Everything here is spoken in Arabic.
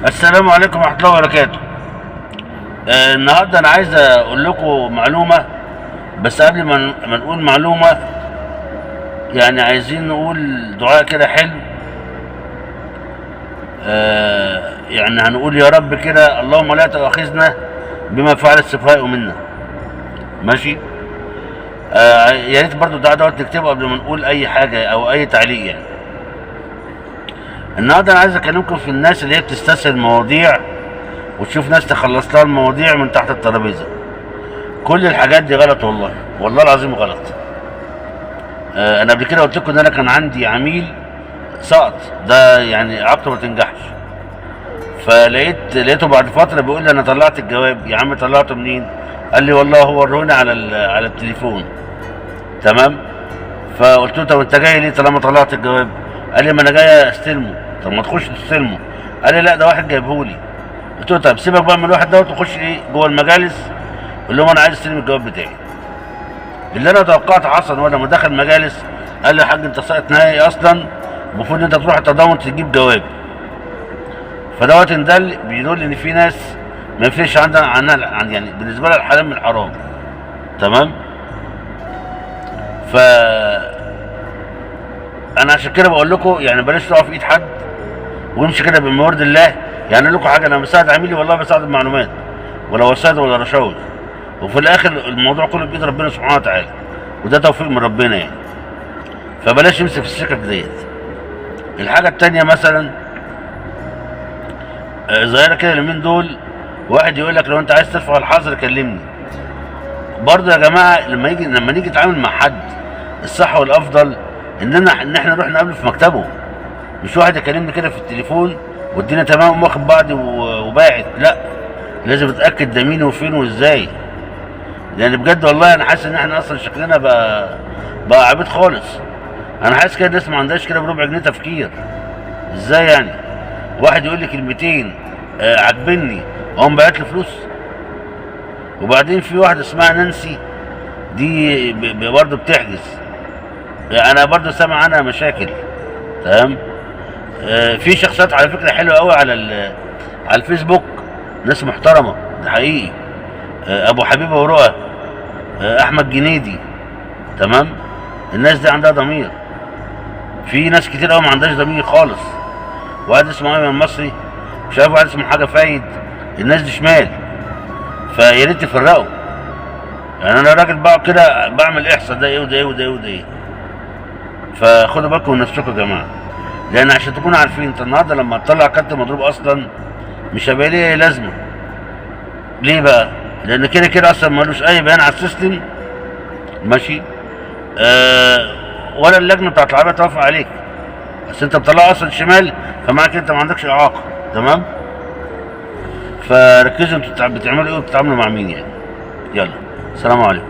السلام عليكم ورحمة الله وبركاته. النهارده أنا عايز أقول لكم معلومة، بس قبل ما نقول معلومة يعني عايزين نقول دعاء كده حلو. يعني هنقول يا رب كده: اللهم لا تؤاخذنا بما فعل السفهاء منا. ماشي. يا ريت برضو الدعاء دوت نكتبه قبل ما نقول أي حاجة أو أي تعليق يعني. النهارده أنا عايز أكلمكم في الناس اللي هي بتستسهل المواضيع وتشوف ناس تخلص لها المواضيع من تحت الترابيزه. كل الحاجات دي غلط، والله العظيم غلط. انا قبل كده قلت لكم ان انا كان عندي عميل سقط، ده يعني عقده ما تنجحش. لقيته بعد فتره بيقول لي: انا طلعت الجواب. يا عم طلعته منين؟ قال لي: والله هو وروني على التليفون. تمام. فقلت له: طب انت جاي ليه طالما طلعت الجواب؟ قال لي: ما انا جاي استلمه. طب ما تخش تستلمه. قال لي: لا، ده واحد جايبهولي. قلت له: طب سيبك بقى من الواحد دوت وخش جوه المجالس قول لهم انا عايز استلم الجواب بتاعي. اللي انا توقعته حصل. وانا لما دخل المجالس قال لي: يا حاج انت ساقط نهائي اصلا، المفروض ان انت تروح التضامن تجيب جواب. فدوت بيدل ان في ناس ما يفرقش عن يعني بالنسبه لها الحلال من الحرام. تمام. ف انا عشان كده بقول لكم يعني بلاش تقعوا في ايد حد وامشي كده بمورد الله. يعني اقول لكم حاجه: انا بساعد عميلي والله بساعد بمعلومات، ولا وسائد ولا رشاوي، وفي الاخر الموضوع كله بايد ربنا سبحانه وتعالى، وده توفيق من ربنا يعني. فبلاش نمسك في السكك ديت. الحاجه التانيه مثلا ظاهره كده اليومين دول، واحد يقول لك: لو انت عايز ترفع الحظر كلمني. برضه يا جماعه لما نيجي نتعامل مع حد، الصح والافضل ان احنا نروح نقابله في مكتبه، مش واحد يكلمني كده في التليفون والدنيا تمام واخد بعضي وباعت. لا، لازم اتاكد ده مين وفين وازاي. لان بجد والله انا حاسس ان احنا اصلا شكلنا بقى عبيط خالص. انا حاسس كده الناس ما عندهاش كده بربع جنيه تفكير. ازاي يعني واحد يقول لي كلمتين عاجبني اقوم باعت له فلوس؟ وبعدين في واحده اسمها نانسي دي برضه بتحجز. انا برضه سامع عنها مشاكل. تمام. في شخصيات على فكره حلوه قوي على الفيسبوك، ناس محترمه، ده حقيقي. ابو حبيبه ورؤى، احمد جنيدي. تمام. الناس دي عندها ضمير. في ناس كتير قوي ما عندهاش ضمير خالص. واحد اسمه ايمن مصري، مش عارف واحد اسمه حاجه فايد. الناس دي شمال. فيا ريت تفرقوا. يعني انا راجل بقى كده بعمل احصاء ده ايه وده ايه وده ايه وده ايه. فخدوا بالكم من نفسكم يا جماعه. لان عشان تكونوا عارفين، انت النهارده لما تطلع كارت مضروب اصلا مش هيبقى ليه لازمه. ليه بقى؟ لان كده كده اصلا ملوش اي بيان على السيستم. ماشي. ولا اللجنه بتاعت العربيه توافق عليك، بس انت بتطلعه اصلا شمال، فمعنى انت ما عندكش اعاقه. تمام. فركزوا انتوا بتعملوا ايه وبتتعاملوا مع مين يعني. يلا، السلام عليكم.